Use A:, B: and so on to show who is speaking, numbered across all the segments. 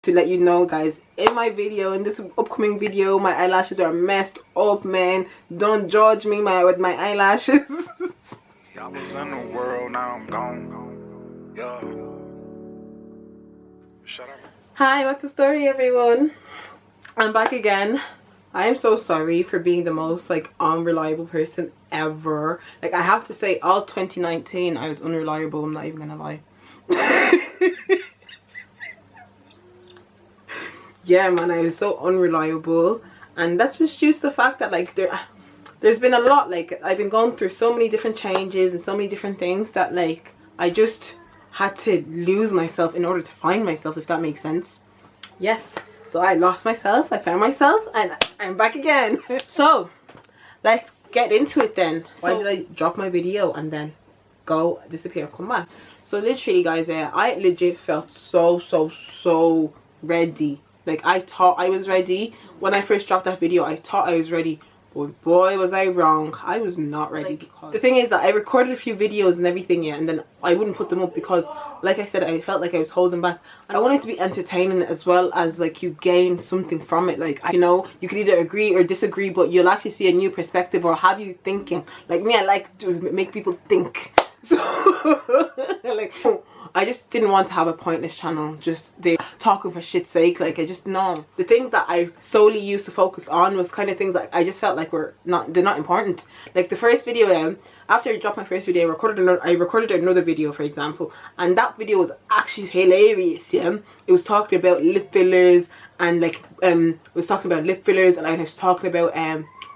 A: To let you know, guys, in my video, in this upcoming video, my eyelashes are messed up, man. Don't judge me with my eyelashes.
B: I was in the world, now I'm gone. Yeah. Shut up.
A: Hi, what's the story, everyone? I'm back again. I am so sorry for being the most unreliable person ever. I have to say, all 2019 I was unreliable. I'm not even gonna lie. Yeah, man, I was so unreliable, and that's just due to the fact that there's been a lot. I've been going through so many different changes and so many different things that I just had to lose myself in order to find myself, if that makes sense. Yes, so I lost myself, I found myself, and I'm back again. So let's get into it then. Why did I drop my video and then go disappear and come back? So literally, guys, I legit felt so ready. I thought I was ready. When I first dropped that video, I thought I was ready. But boy, was I wrong. I was not ready. Because the thing is that I recorded a few videos and everything, yeah, and then I wouldn't put them up because, like I said, I felt like I was holding back. I wanted it to be entertaining as well as you gain something from it. You know, you could either agree or disagree, but you'll actually see a new perspective or have you thinking. Like me, I like to make people think. So I just didn't want to have a pointless channel just talking for shit's sake. I just know the things that I solely used to focus on was kind of things that I just felt they're not important. The first video, after I dropped my first video, I recorded another video, for example, and that video was actually hilarious. Yeah, it was talking about lip fillers and it was talking about lip fillers, and I was talking about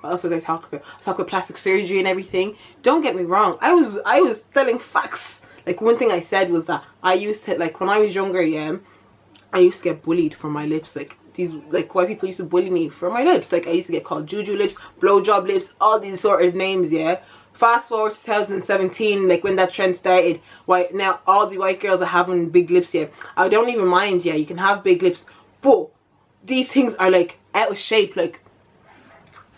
A: what else was I talking about? I was talking about plastic surgery and everything. Don't get me wrong, I was telling facts. One thing I said was that I used to, when I was younger, yeah, I used to get bullied for my lips. These white people used to bully me for my lips. I used to get called juju lips, blowjob lips, all these sort of names, yeah. Fast forward to 2017, when that trend started, now all the white girls are having big lips, yeah. I don't even mind, yeah, you can have big lips, but these things are out of shape,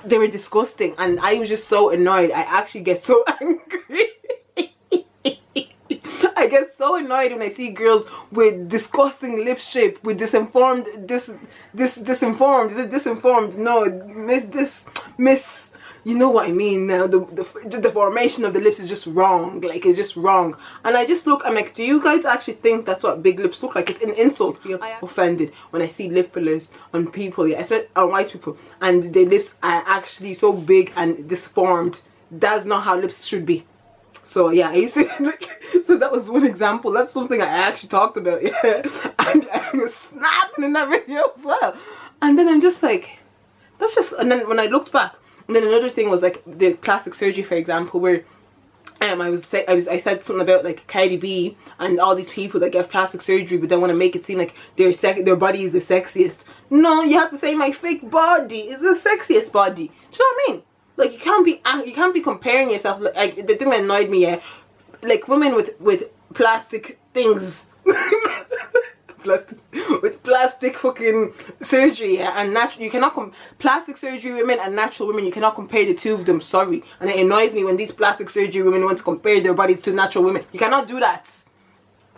A: they were disgusting, and I was just so annoyed. I actually get so angry. I get so annoyed when I see girls with disgusting lip shape, with disinformed, disinformed, is it disinformed? No, miss, you know what I mean now, the formation of the lips is just wrong, it's just wrong. And I just look, I'm like, do you guys actually think that's what big lips look like? It's an insult. I feel offended when I see lip fillers on people, yeah, especially on white people, and their lips are actually so big and disformed. That's not how lips should be. So yeah, I used to so that was one example. That's something I actually talked about, yeah. And I was snapping in that video as well. And then I'm just that's just, and then when I looked back, and then another thing was the plastic surgery, for example, where I said something about Cardi B and all these people that get plastic surgery but then want to make it seem like their body is the sexiest. No, you have to say my fake body is the sexiest body. Do you know what I mean? You can't be comparing yourself. The thing that annoyed me, yeah, women with plastic things, with plastic fucking surgery, yeah, and natural. You cannot plastic surgery women and natural women. You cannot compare the two of them. Sorry, and it annoys me when these plastic surgery women want to compare their bodies to natural women. You cannot do that.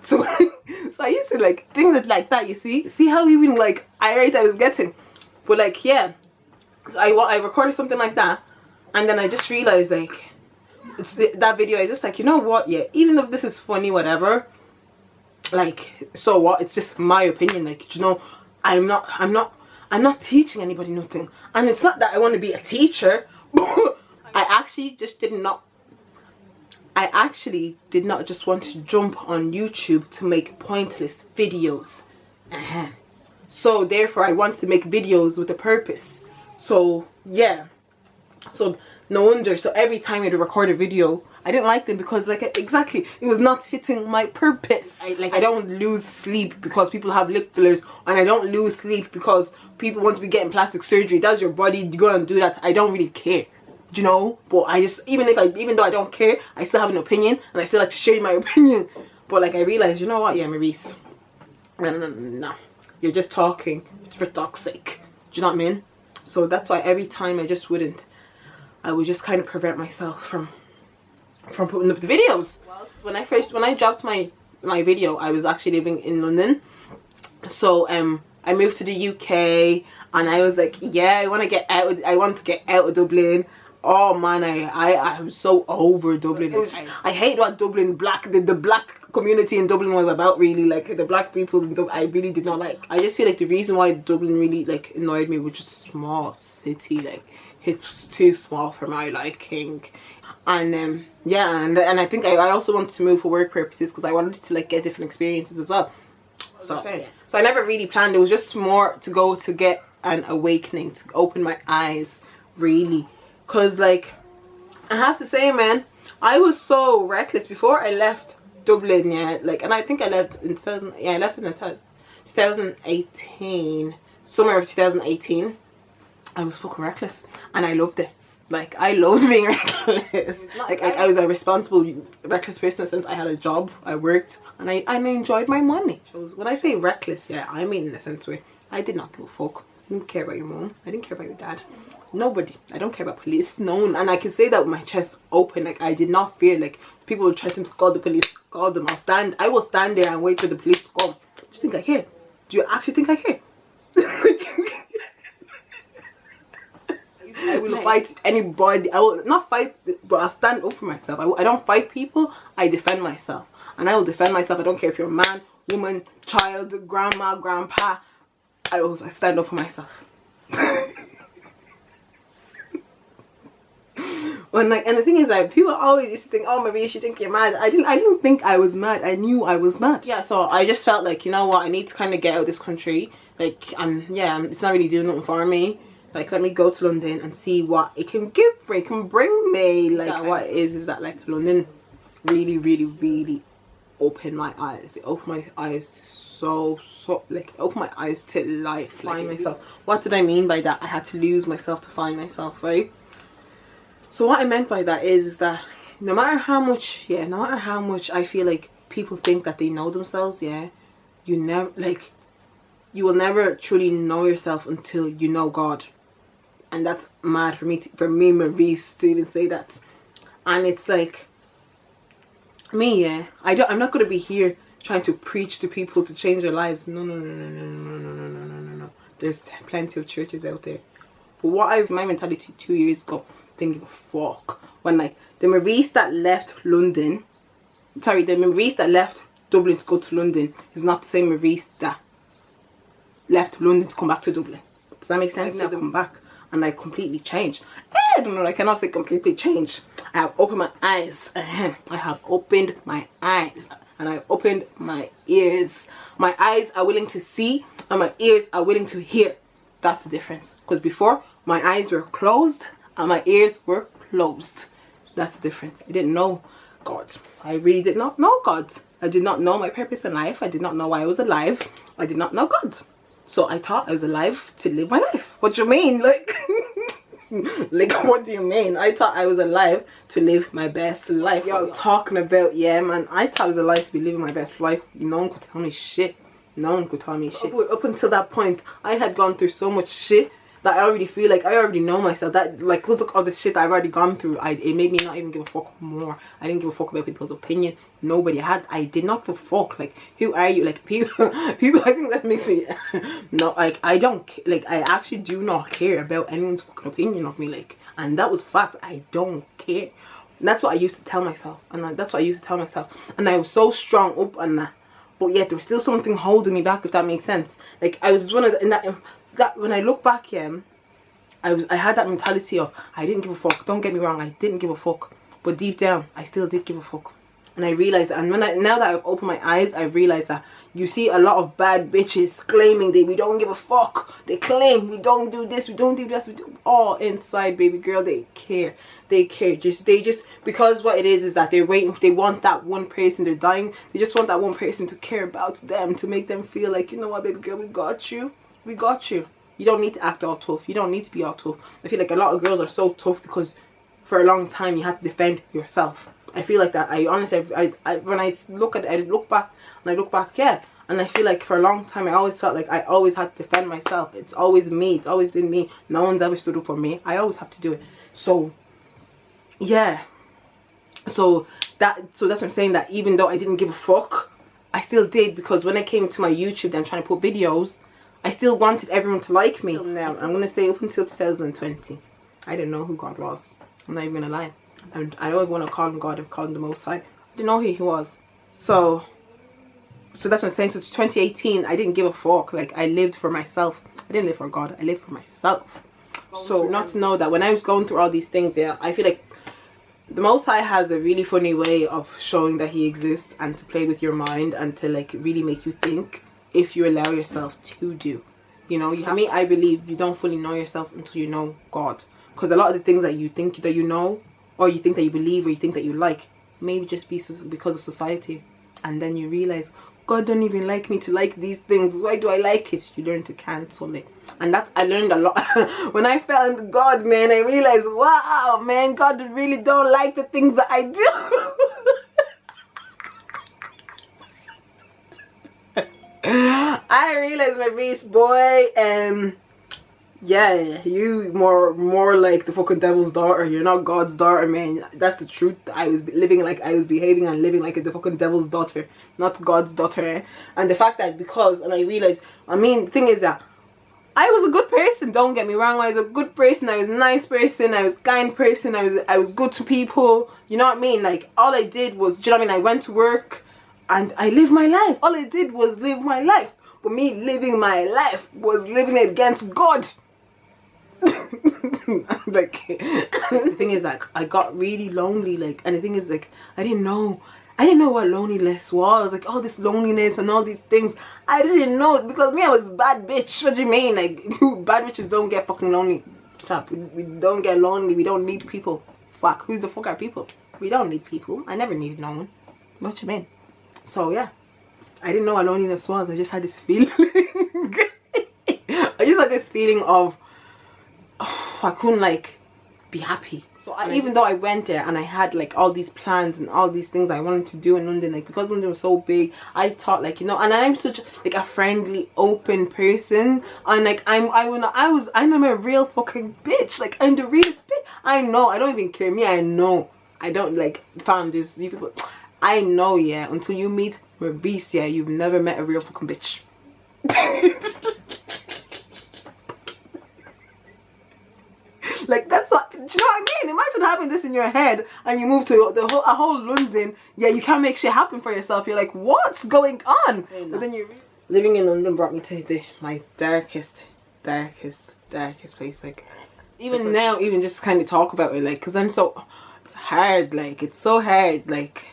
A: So, so I used to things like that. You see how even irate I was getting, but yeah. So I recorded something like that. And then I just realized it's that video. I just you know what, yeah, even if this is funny, whatever, so what, it's just my opinion. You know, I'm not teaching anybody nothing, and it's not that I want to be a teacher. I actually did not just want to jump on YouTube to make pointless videos. So therefore I wanted to make videos with a purpose. So yeah, so no wonder. So every time I had to record a video, I didn't like them because exactly, it was not hitting my purpose. I don't lose sleep because people have lip fillers, and I don't lose sleep because people want to be getting plastic surgery. That's your body, you go and do that. I don't really care, you know. But I just, even though I don't care, I still have an opinion, and I still like to share my opinion. But I realized, you know what, yeah, Maurice, no, you're just talking for talk's sake. Do you know what I mean? So that's why every time I would just kind of prevent myself from putting up the videos. When I dropped my video, I was actually living in London. So I moved to the UK, and I was like, yeah, I want to get out. I want to get out of Dublin. Oh man, I'm so over Dublin. I hate what Dublin the black community in Dublin was about, really. Like the black people in Dublin, I really did not like. I just feel like the reason why Dublin really like annoyed me was just a small city. Like it's too small for my liking. And yeah, and I think I also wanted to move for work purposes because I wanted to like get different experiences as well. So I never really planned. It was just more to go to get an awakening, to open my eyes, really. Because like I have to say, man, I was so reckless before I left Dublin. Yeah, like, and I think I left in 2000. Yeah, I left in 2018, summer of 2018. I was fucking reckless, and I loved it. Like I loved being reckless. Like I was a responsible, reckless person since I had a job. I worked, and I enjoyed my money. When I say reckless, yeah, I mean in the sense where I did not give a fuck. I didn't care about your mom. I didn't care about your dad. Nobody. I don't care about police. No one. And I can say that with my chest open. Like I did not fear. Like people were threatening to call the police. Call them. I will stand there and wait for the police to come. Do you think I care? Do you actually think I care? I will fight anybody. I will not fight, but I'll stand up for myself. I don't fight people. I defend myself, and I will defend myself. I don't care if you're a man, woman, child, grandma, grandpa. I will stand up for myself. And the thing is, like, people always used to think, oh, Maria, you think you're mad. I didn't think I was mad. I knew I was mad. Yeah, so I just felt like, you know what, I need to kind of get out of this country. Like, it's not really doing nothing for me. Like, let me go to London and see what it can give me, it can bring me. Like, what it is that, like, London really, really, really opened my eyes. It opened my eyes to opened my eyes to life. Find myself. What did I mean by that? I had to lose myself to find myself, right? So what I meant by that is that no matter how much I feel like people think that they know themselves, yeah, you will never truly know yourself until you know God. And that's mad for me, Maurice, to even say that. And it's like me, yeah, I'm not gonna be here trying to preach to people to change their lives. No. There's plenty of churches out there. But my mentality 2 years ago, didn't give a fuck. When like the Maurice that left Dublin to go to London is not the same Maurice that left London to come back to Dublin. Does that make sense? I've come back and I completely changed. I don't know, I cannot say completely changed. I have opened my eyes. I have opened my eyes and I've opened my ears. My eyes are willing to see and my ears are willing to hear. That's the difference. Because before, my eyes were closed and my ears were closed. That's the difference. I didn't know God. I really did not know God. I did not know my purpose in life. I did not know why I was alive. I did not know God. So I thought I was alive to live my life. What do you mean? Like, like, what do you mean? I thought I was alive to live my best life. Y'all talking about, yeah, man. I thought I was alive to be living my best life. No one could tell me shit. No one could tell me shit. Up until that point, I had gone through so much shit that I already feel like I already know myself. That, like, because of all the shit that I've already gone through, it made me not even give a fuck more. I didn't give a fuck about people's opinion. Nobody had. I did not give a fuck. Like, who are you? Like, people, I think that makes me, no, like, I don't, like, I actually do not care about anyone's fucking opinion of me, like, and that was fact. I don't care. And that's what I used to tell myself. And And I was so strong up on that. But yet, there was still something holding me back, if that makes sense. Like, I was one of the, that when I look back, yeah, I had that mentality of I didn't give a fuck. Don't get me wrong, I didn't give a fuck, but deep down I still did give a fuck. And I realized, and now that I've opened my eyes, I realized that you see a lot of bad bitches claiming we don't give a fuck. They claim we don't do this, we don't do this, we do all inside, baby girl. They care. They just because what it is that they're waiting. They want that one person. They're dying. They just want that one person to care about them, to make them feel like, you know what, baby girl, we got you. We got you. You don't need to act all tough. You don't need to be all tough. I feel like a lot of girls are so tough because for a long time you had to defend yourself. I feel like that. I honestly, when I look back, yeah. And I feel like for a long time I always felt like I always had to defend myself. It's always me. It's always been me. No one's ever stood up for me. I always have to do it. So, yeah. So that's what I'm saying, that even though I didn't give a fuck, I still did, because when I came to my YouTube and trying to put videos, I still wanted everyone to like me. Now, I'm going to say up until 2020, I didn't know who God was. I'm not even going to lie. And I don't even want to call him God, I call him the Most High. I didn't know who he was. So that's what I'm saying. So to 2018, I didn't give a fuck. Like, I lived for myself. I didn't live for God, I lived for myself. So not to know that when I was going through all these things, yeah, I feel like the Most High has a really funny way of showing that he exists and to play with your mind and to like really make you think if you allow yourself to do. You know, for me, I believe you don't fully know yourself until you know God. Because a lot of the things that you think that you know, or you think that you believe, or you think that you like, maybe just be because of society. And then you realize, God don't even like me to like these things. Why do I like it? You learn to cancel it. And that I learned a lot. When I found God, man, I realized, wow, man, God really don't like the things that I do. I realized, my beast boy, yeah, you more like the fucking devil's daughter. You're not God's daughter, man. That's the truth. I was living like I was behaving and living like the fucking devil's daughter, not God's daughter. And the fact that and I realized, I mean, the thing is that I was a good person, don't get me wrong. I was a good person, I was a nice person, I was a kind person, I was good to people. You know what I mean? Like, all I did was, do you know what I mean? I went to work and I lived my life. All I did was live my life. But me living my life was living it against God. Like, the thing is, like, I got really lonely, like, and the thing is, like, I didn't know what loneliness was, like, all this loneliness and all these things. I didn't know it because me, I was a bad bitch. What do you mean? Like, bad bitches don't get fucking lonely. Stop. We don't get lonely. We don't need people. Fuck. Who the fuck are people? We don't need people. I never needed no one. What you mean? So yeah, I didn't know what loneliness was. I just had this feeling. I just had this feeling of, oh, I couldn't like be happy. So even though I went there and I had like all these plans and all these things I wanted to do in London, like, because London was so big, I thought, like, you know, and I'm such like a friendly, open person, and like I'm a real fucking bitch. Like, I'm the realest bitch. I know. I don't even care. Me, I know. I don't like found this. You people, I know. Yeah. Until you meet a beast, yeah, you've never met a real fucking bitch. Like, that's what, do you know what I mean? Imagine having this in your head and you move to a whole London. Yeah, you can't make shit happen for yourself. You're like, what's going on? But then you living in London brought me to my darkest place. Like, even now, even just kind of talk about it, like, because it's hard. Like, it's so hard. Like,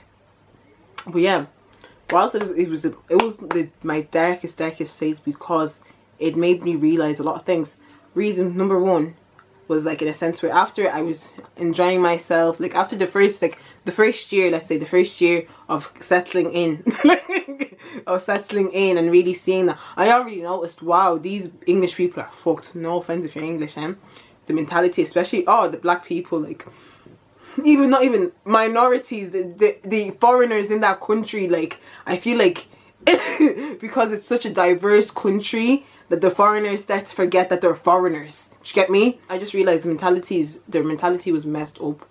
A: but yeah, whilst it was my darkest phase, because it made me realize a lot of things. Reason number one was, like, in a sense where after I was enjoying myself, like, after the first year, let's say the first year of settling in, and really seeing that, I already noticed, wow, these English people are fucked. No offense if you're English, the mentality, especially, the black people, like, not even minorities, the foreigners in that country, like, I feel like, because it's such a diverse country, that the foreigners start to forget that they're foreigners. Do you get me? I just realized their mentality was messed up.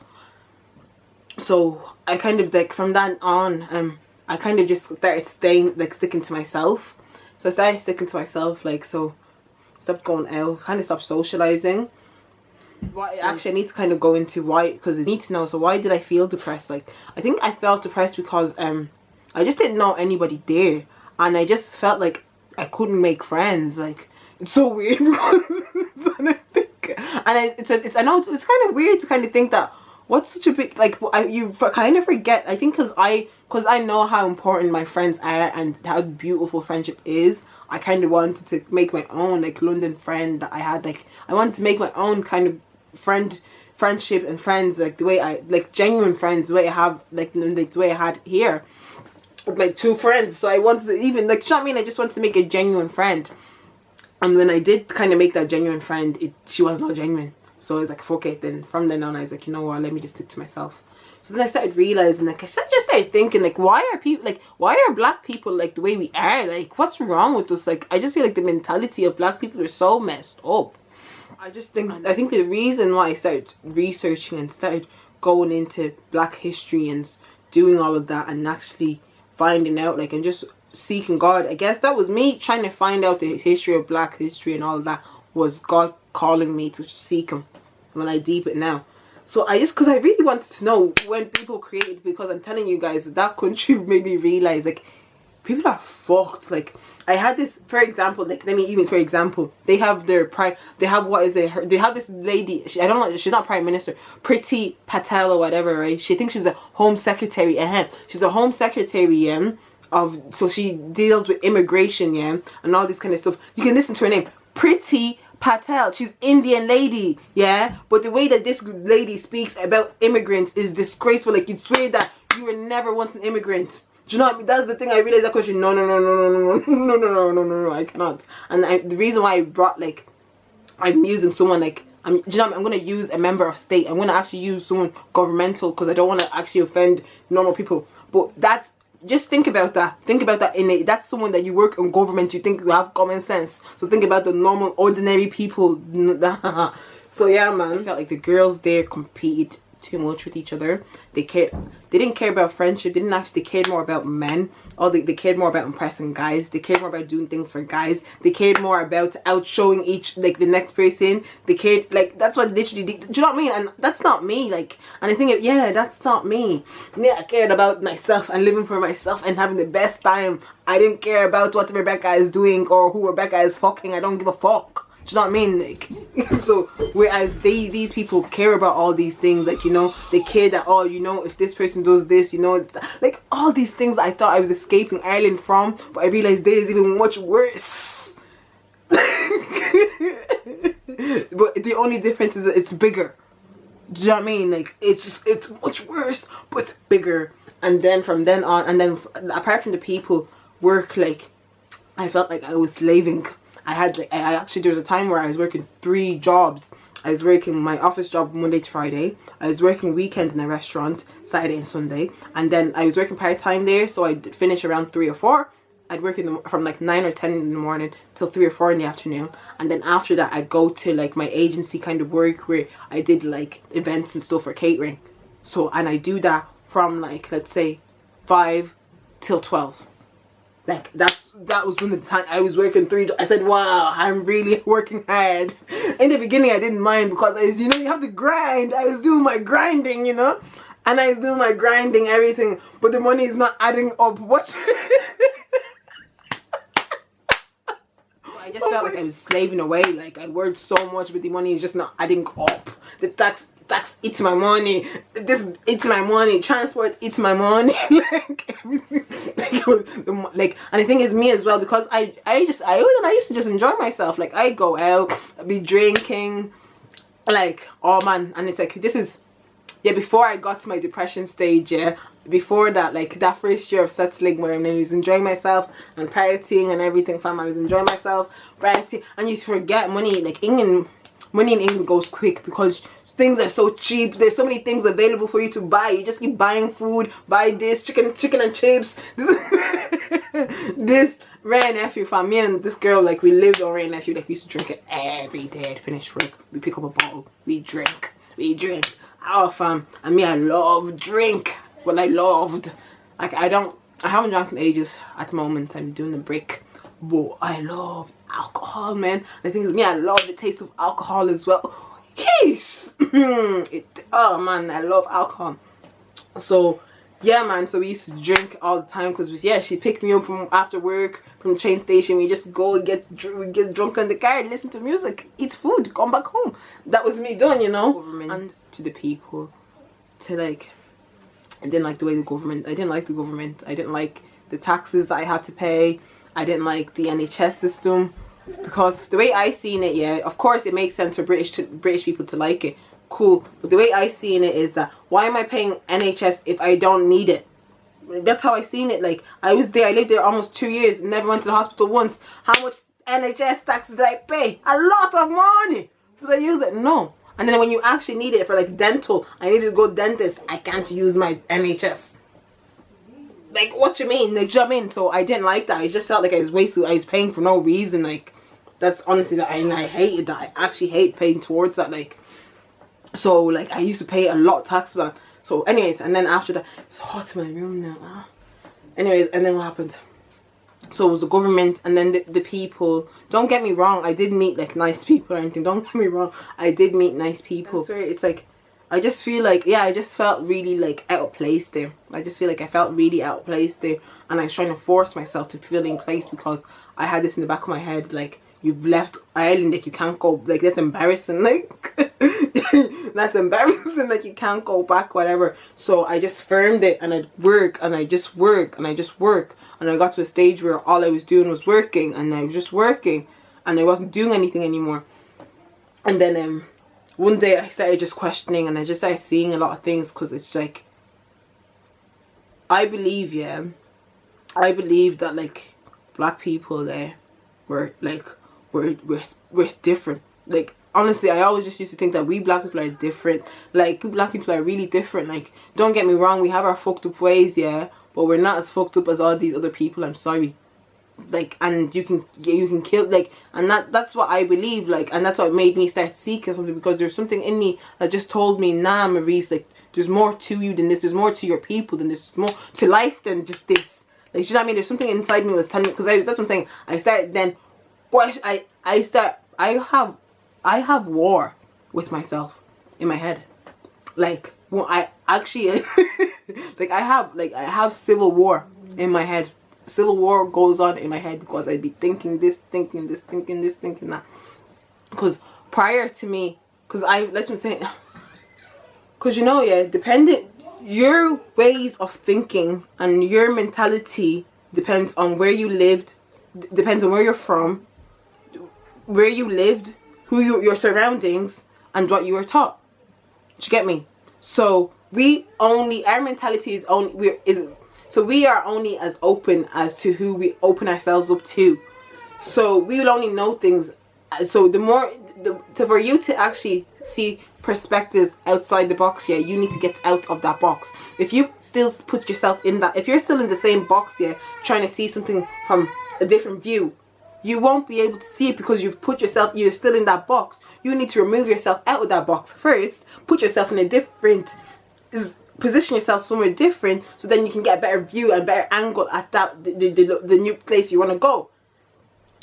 A: So I kind of, like, from that on, I kind of just started sticking to myself. So I started sticking to myself, like, so stopped going out, kind of stopped socializing. Actually, I need to kind of go into why, because I need to know. So why did I feel depressed? Like, I think I felt depressed because I just didn't know anybody there, and I just felt like I couldn't make friends. Like, it's so weird. I know it's kind of weird to kind of think that what's such a big, like, you kind of forget. I think because I know how important my friends are and how beautiful friendship is. I kind of wanted to make my own, like, London friend that I had. Like, I wanted to make my own kind of friendship and friends, like, the way I, like, genuine friends, the way I have, like the way I had here with my two friends. So I wanted to even, like, you know what I mean? I just wanted to make a genuine friend. And when I did kind of make that genuine friend, she was not genuine. So I was like, fuck it. Then from then on, I was like, you know what, let me just stick to myself. So then I started realizing, like, I just started thinking, like, why are black people like the way we are? Like, what's wrong with us? Like, I just feel like the mentality of black people are so messed up. I think the reason why I started researching and started going into black history and doing all of that and actually finding out, like, and just seeking God. I guess that was me trying to find out the history of Black history and all of that. Was God calling me to seek him when I deep it now. So because I really wanted to know when people created, because I'm telling you guys that country made me realize like people are fucked. Like I had this, for example, like for example, they have their prime, they have they have this lady, I don't know, she's not prime minister, Priti Patel or whatever, right? She thinks she's a home secretary, she's a home secretary, so she deals with immigration, and all this kind of stuff. You can listen to her name, Priti Patel. She's Indian lady, but the way that this lady speaks about immigrants is disgraceful. Like you'd swear that you were never once an immigrant. Do you know what I mean? That's the thing. I realized that question. No, I cannot. And the reason why I brought I'm using someone I'm gonna use a member of state. I'm gonna actually use someone governmental because I don't want to actually offend normal people. But that's, just think about that. Think about that. That's someone that you work in government. You think you have common sense. So think about the normal, ordinary people. So yeah, man. I felt like the girls there competed too much with each other. They didn't care about friendship. They cared more about men. They cared more about impressing guys. They cared more about doing things for guys. They cared more about outshowing the next person. They cared, that's what literally do you know what I mean? And that's not me. And I think that's not me. I cared about myself and living for myself and having the best time. I didn't care about what Rebecca is doing or who Rebecca is fucking. I don't give a fuck. Do you know what I mean? So whereas these people care about all these things, they care that, if this person does this, all these things I thought I was escaping Ireland from, but I realized there's even much worse. But the only difference is that it's bigger. Do you know what I mean? It's much worse, but it's bigger. And then from then on, and then apart from the people work, I felt like I was slaving. There was a time where I was working 3 jobs. I was working my office job Monday to Friday. I was working weekends in a restaurant, Saturday and Sunday. And then I was working part-time there, so I'd finish around 3 or 4. I'd work from 9 or 10 in the morning till 3 or 4 in the afternoon. And then after that, I'd go to my agency kind of work where I did events and stuff for catering. So, and I do that from let's say 5 till 12. That was when the time I was working 3 jobs. I said, wow, I'm really working hard. In the beginning, I didn't mind because, you have to grind. I was doing my grinding, and I was doing my grinding, everything. But the money is not adding up. What? I just felt like I was slaving away. I worked so much, but the money is just not adding up. The tax eats my money. This eats my money. Transport eats my money. Everything. And the thing is, me as well, because I used to just enjoy myself. I go out, I be drinking, oh man, and it's this is before I got to my depression stage. Before that, that first year of settling where I was enjoying myself and partying and everything, fam. I was enjoying myself, partying, and you forget money. Money in England goes quick because things are so cheap. There's so many things available for you to buy. You just keep buying food, buy this, chicken and chips. This Ray nephew, fam, me and this girl, we lived on Ray nephew. We used to drink it every day. I'd finish work, we pick up a bottle, we drink. Oh, fam, and me, I love drink. Well, I loved. I haven't drunk in ages at the moment. I'm doing the break. But I love alcohol, man. The thing is, me, I love the taste of alcohol as well. Yes. Oh man, I love alcohol. So yeah, man. So we used to drink all the time because she picked me up from after work from the train station. We just go and get drunk in the car, listen to music, eat food, come back home. That was me done, Government and to the people, to I didn't like the way the government. I didn't like the government. I didn't like the taxes I had to pay. I didn't like the NHS system because the way I seen it, of course it makes sense for British people to like it, cool. But the way I seen it is that why am I paying NHS if I don't need it? That's how I seen it. I lived there almost 2 years, never went to the hospital once. How much NHS tax did I pay? A lot of money. Did I use it? No. And then when you actually need it for dental, I need to go dentist, I can't use my NHS. What you mean? Do you know what I mean? So I didn't like that. I just felt like I was wasted. I was paying for no reason. That's honestly that. I hated that. I actually hate paying towards that. So I used to pay a lot of tax, man. So anyways, and then after that, it's hot in my room now. Anyways, and then what happened? So it was the government, and then the people. Don't get me wrong, I did meet like nice people or anything. Don't get me wrong, I did meet nice people. That's where it's like, I just feel like, yeah, I just felt really like out of place there. I just feel like I felt really out of place there, and I was trying to force myself to feel in place because I had this in the back of my head, like, you've left Ireland, like you can't go, like that's embarrassing, like that's embarrassing, like you can't go back, whatever. So I just firmed it, and I'd work, and I just work, and I just work, and I got to a stage where all I was doing was working, and I was just working, and I wasn't doing anything anymore. And then one day I started just questioning, and I just started seeing a lot of things, because it's like, I believe that like black people there were like we're different. Like honestly, I always just used to think that we black people are different. Like black people are really different. Like don't get me wrong, we have our fucked up ways, yeah, but we're not as fucked up as all these other people. I'm sorry. Like, and you can kill, like, and that's what I believe, like, and that's what made me start seeking something, because there's something in me that just told me, nah, Maurice, like, there's more to you than this, there's more to your people than this, more to life than just this. Like, you know what I mean? There's something inside me was telling me, because that's what I'm saying. I started then, I have war with myself in my head. Like, well, I actually, like, I have civil war in my head. Civil war goes on in my head because I'd be thinking this, thinking this, thinking this, thinking that. Because prior to me, that's what I'm saying. Because you know, yeah, your ways of thinking and your mentality depends on where you lived, depends on where you're from, where you lived, your surroundings, and what you were taught. Do you get me? So our mentality is only, so we are only as open as to who we open ourselves up to. So we will only know things. So for you to actually see perspectives outside the box, yeah, you need to get out of that box. If you still put yourself in that, if you're still in the same box, yeah, trying to see something from a different view, you won't be able to see it because you're still in that box. You need to remove yourself out of that box first, put yourself in a different, position yourself somewhere different, so then you can get a better view and better angle at the new place you want to go.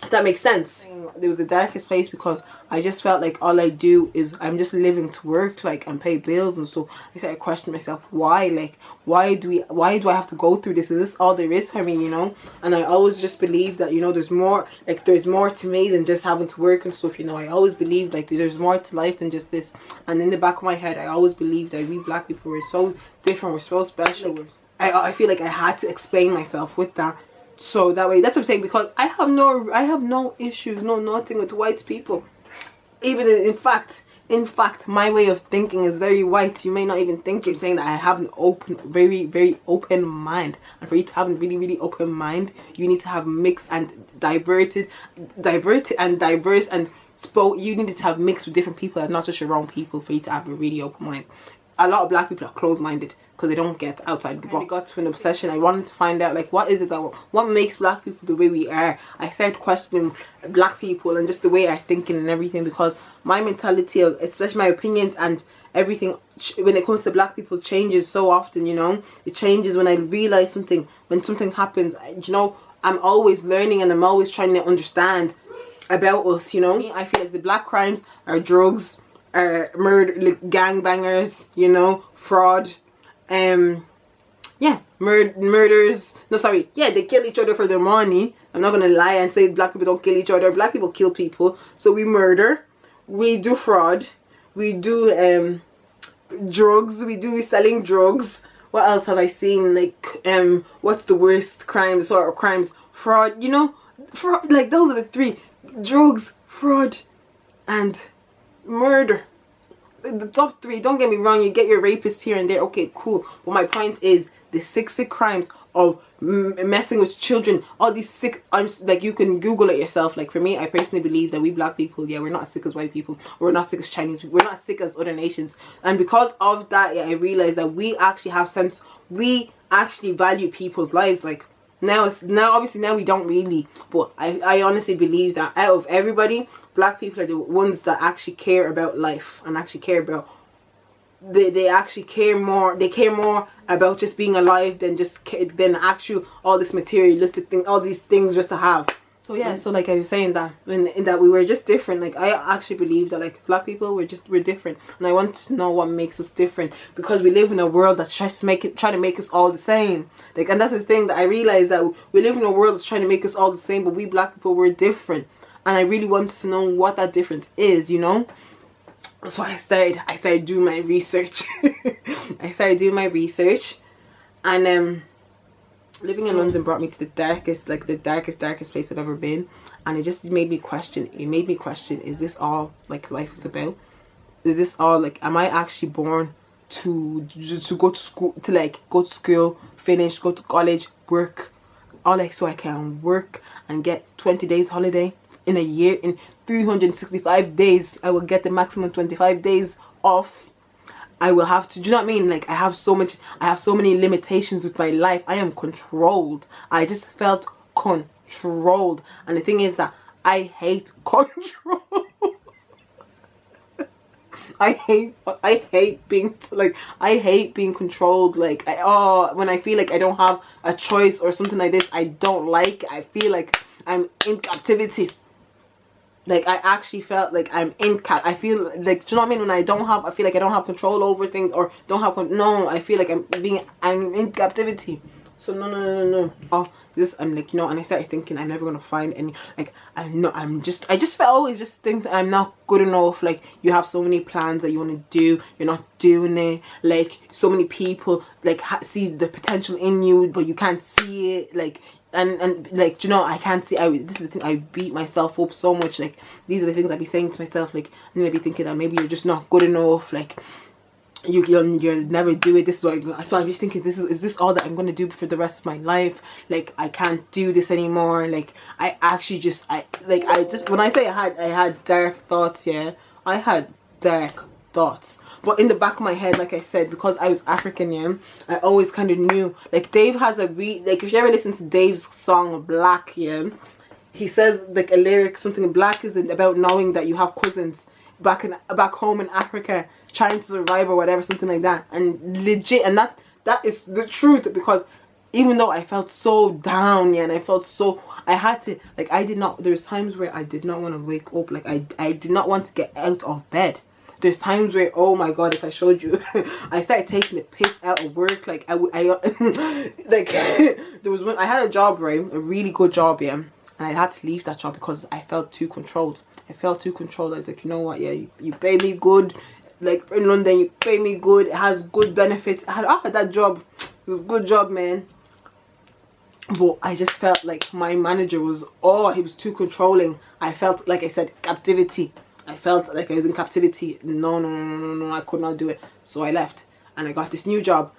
A: If that makes sense. There was the darkest place because I just felt like all I do is I'm just living to work, like, and pay bills and stuff. I started questioning myself, why? Like, why do I have to go through this? Is this all there is for me, you know? And I always just believed that, you know, there's more to me than just having to work and stuff, you know. I always believed like there's more to life than just this. And in the back of my head, I always believed that we black people were so different, we're so special. I feel like I had to explain myself with that. So that way, that's what I'm saying, because I have no issues, nothing with white people. Even in fact, my way of thinking is very white. You may not even think it. Saying that I have an open, very, very open mind. And for you to have a really, really open mind, you need to have mixed and diverse and you need to have mixed with different people and not just your own people for you to have a really open mind. A lot of black people are closed-minded because they don't get outside the box. I got to an obsession. I wanted to find out, like, what is it what makes black people the way we are. I started questioning black people and just the way I'm thinking and everything, because my mentality, especially my opinions and everything, when it comes to black people, changes so often, you know. It changes when I realize something, when something happens, you know. I'm always learning and I'm always trying to understand about us, you know. I feel like the black crimes are drugs, murder, like gangbangers, you know, fraud, murders. No, sorry, yeah, they kill each other for their money. I'm not gonna lie and say black people don't kill each other. Black people kill people. So we murder, we do fraud, we do drugs, we selling drugs. What else have I seen? Like, what's the worst crime, sort of crimes? Fraud, you know, fraud. Like, those are the three: drugs, fraud, and murder. The top three. Don't get me wrong, you get your rapists here and there, okay, cool, but my point is the sick crimes of messing with children, all these sick, like, you can Google it yourself. Like, for me, I personally believe that we black people, yeah, we're not as sick as white people, we're not sick as Chinese people, we're not sick as other nations. And because of that, yeah, I realized that we actually have sense, we actually value people's lives. Like, now obviously now we don't really, but I honestly believe that out of everybody, black people are the ones that actually care about life and actually care about they actually care more. They care more about just being alive than than actual all this materialistic thing, all these things just to have. So yeah, so like I was saying that in that we were just different. Like I actually believe that like black people we're different, and I want to know what makes us different, because we live in a world that's trying to make us all the same. Like, and that's the thing that I realize, that we live in a world that's trying to make us all the same, but we black people, we're different, and I really wanted to know what that difference is, you know. So I started doing my research. I started doing my research, and living in London brought me to the darkest place I've ever been, and it just made me question. Is this all like life is about? Is this all like? Am I actually born to go to school, go to school, finish, go to college, work, all like so I can work and get 20 days holiday in a year? In 365 days, I will get the maximum 25 days off. I will have to, do you know what I mean? Like, I have so many limitations with my life. I am controlled. I just felt controlled. And the thing is that I hate control. I hate being controlled. Like, when I feel like I don't have a choice or something like this, I don't like it. I feel like I'm in captivity. Like, I actually felt like I'm I feel like, do you know what I mean? When I feel like I don't have control over things, or no, I feel like I'm in captivity. So no. I'm like, you know, and I started thinking I'm never gonna find any, like, I just always just think that I'm not good enough. Like, you have so many plans that you want to do, you're not doing it. Like, so many people like see the potential in you, but you can't see it. Like, and like, you know, I can't see. This is the thing. I beat myself up so much. Like, these are the things I be saying to myself. Like, and maybe thinking that maybe you're just not good enough. Like, you'll never do it. This is what so I'm just thinking, is this all that I'm gonna do for the rest of my life? Like, I can't do this anymore. Like, I actually just when I say I had dark thoughts, yeah, I had dark thoughts. But in the back of my head, like I said, because I was African, yeah, I always kind of knew. Like, Dave has like, if you ever listen to Dave's song Black, yeah, he says like a lyric, something, black is about knowing that you have cousins back home in Africa trying to survive or whatever, something like that. And legit, and that is the truth, because even though I felt so down, yeah, and I felt so, I had to, like, there's times where I did not want to wake up. Like, I did not want to get out of bed. There's times where, oh my god, if I showed you, I started taking the piss out of work. Like, like, there was I had a job, right, a really good job, yeah, and I had to leave that job because I felt too controlled. I was like, you know what, yeah, you pay me good, like, in London, you pay me good, it has good benefits. I had that job, it was a good job, man. But I just felt like my manager was, he was too controlling. I felt, like I said, captivity. I felt like I was in captivity. No, I could not do it. So I left, and I got this new job,